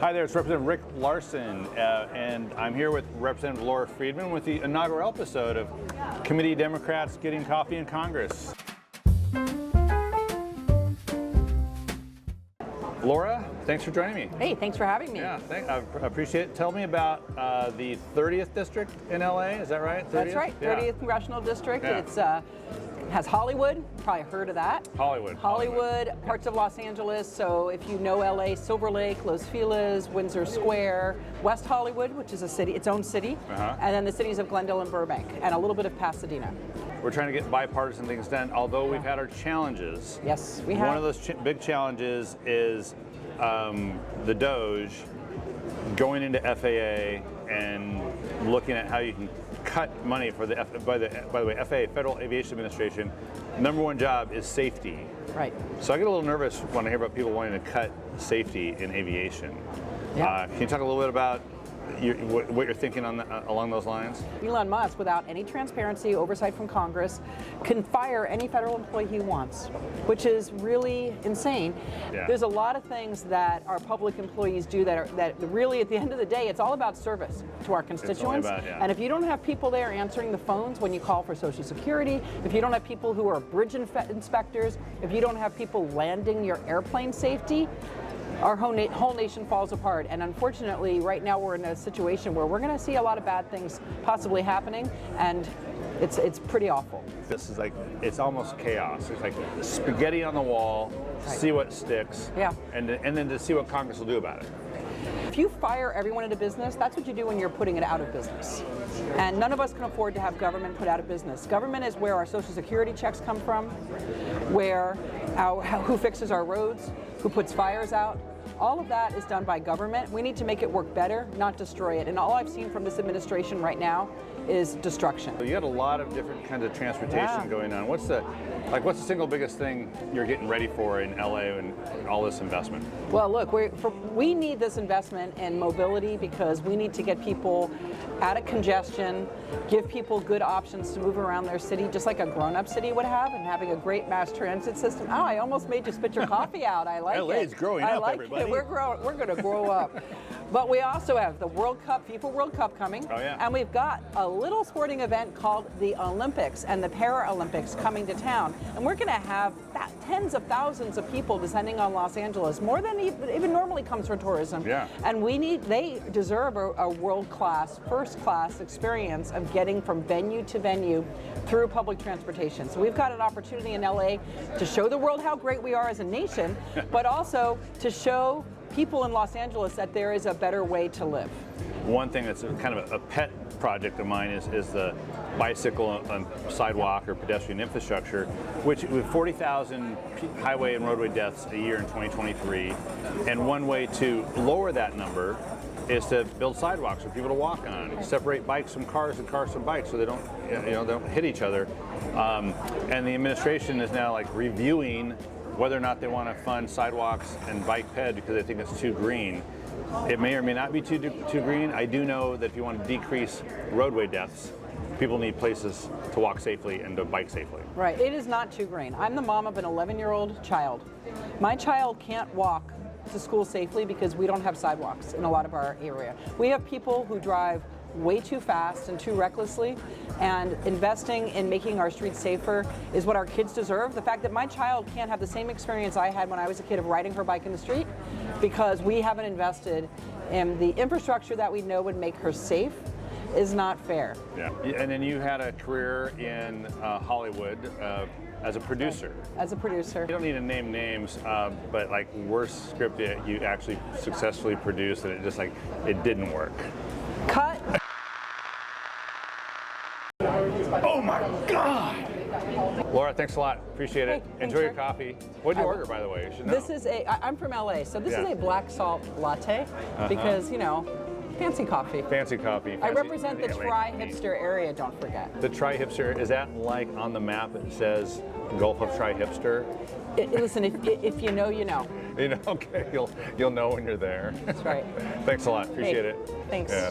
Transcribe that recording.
Hi there, it's Representative Rick Larsen, and I'm here with Representative Laura Friedman with the inaugural episode of Committee Democrats Getting Coffee in Congress. Laura, thanks for joining me. Hey, thanks for having me. Yeah, I appreciate it. Tell me about the 30th district in LA, is that right? 30th? That's right, 30th Yeah. Congressional District. Yeah. It's has Hollywood, probably heard of that. Hollywood. Parts of Los Angeles. So if you know LA, Silver Lake, Los Feliz, Windsor Square, West Hollywood, which is a city, its own city, and then the cities of Glendale and Burbank, and a little bit of Pasadena. We're trying to get bipartisan things done, although we've had our challenges. Yes, we have. One of those big challenges is the DOGE going into FAA and looking at how you can cut money for the, by the way, FAA, Federal Aviation Administration, number one job is safety. Right. So I get a little nervous when I hear about people wanting to cut safety in aviation. Yeah. Can you talk a little bit about what you're thinking on along those lines? Elon Musk, without any transparency, oversight from Congress, can fire any federal employee he wants, which is really insane. Yeah. There's a lot of things that our public employees do that really, at the end of the day, it's all about service to our constituents. And if you don't have people there answering the phones when you call for Social Security, if you don't have people who are bridge inspectors, if you don't have people landing your airplane safety, our whole nation falls apart. And unfortunately, right now we're in a situation where we're going to see a lot of bad things possibly happening, and it's pretty awful. This is like, it's almost chaos. It's like spaghetti on the wall, see what sticks, and then to see what Congress will do about it. If you fire everyone in a business, that's what you do when you're putting it out of business. And none of us can afford to have government put out of business. Government is where our Social Security checks come from, where who fixes our roads, who puts fires out. All of that is done by government. We need to make it work better, not destroy it. And all I've seen from this administration right now is destruction. You got a lot of different kinds of transportation going on. What's the single biggest thing you're getting ready for in LA and all this investment? Well, look, we need this investment in mobility because we need to get people out of congestion, give people good options to move around their city, just like a grown-up city would have, and having a great mass transit system. Oh, I almost made you spit your coffee out. I like it. LA's growing up, everybody. We're going to grow up. But we also have the World Cup, FIFA World Cup coming. Oh, yeah. And we've got a little sporting event called the Olympics and the Paralympics coming to town. And we're going to have tens of thousands of people descending on Los Angeles, more than even normally comes for tourism. Yeah. And they deserve a world-class, first-class experience of getting from venue to venue through public transportation. So we've got an opportunity in LA to show the world how great we are as a nation, but also to show people in Los Angeles that there is a better way to live. One thing that's kind of a pet project of mine is the bicycle and sidewalk or pedestrian infrastructure, which with 40,000 highway and roadway deaths a year in 2023, and one way to lower that number is to build sidewalks for people to walk on, separate bikes from cars and cars from bikes so they don't, they don't hit each other. And the administration is now like reviewing whether or not they want to fund sidewalks and bike ped because they think it's too green. It may or may not be too green. I do know that if you want to decrease roadway deaths, people need places to walk safely and to bike safely. Right, it is not too green. I'm the mom of an 11-year-old child. My child can't walk to school safely because we don't have sidewalks in a lot of our area. We have people who drive way too fast and too recklessly, and investing in making our streets safer is what our kids deserve. The fact that my child can't have the same experience I had when I was a kid of riding her bike in the street because we haven't invested in the infrastructure that we know would make her safe is not fair. Yeah, and then you had a career in Hollywood as a producer. As a producer. You don't need to name names, but like worst script you actually successfully produced and it just it didn't work. Cut. Oh my God! Laura, thanks a lot. Appreciate it. Hey, Enjoy your coffee. What did you order, by the way? You should know. This is I'm from LA, so this is a black salt latte because, fancy coffee. Fancy coffee. I represent the tri-hipster area, don't forget. The tri-hipster, is that like on the map it says Gulf of Tri-Hipster? Listen, if you know, you know. Okay, you'll know when you're there. That's right. Thanks a lot. Appreciate it. Thanks. Yeah.